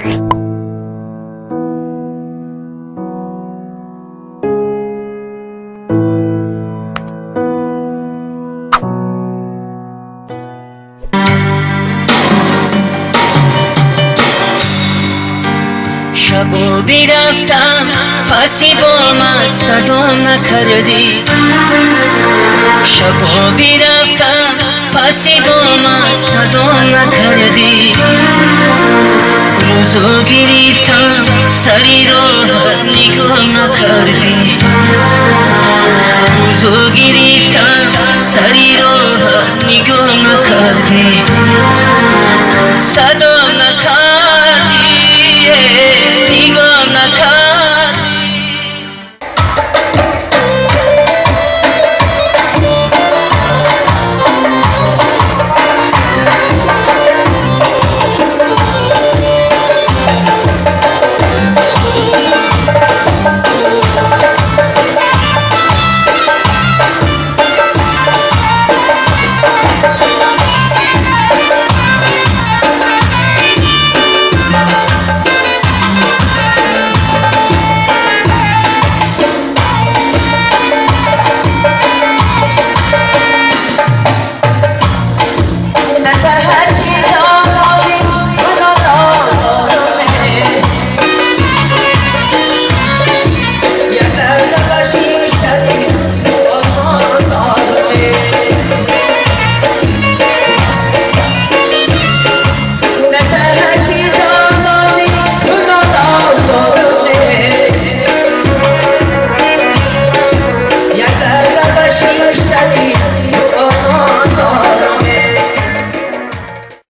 شب بیرفتم پسی با من صدا نکردی، شب بیرفتم پسی با من صدا نکردی، روزو گرفتم سری راحت نگاه نکردی،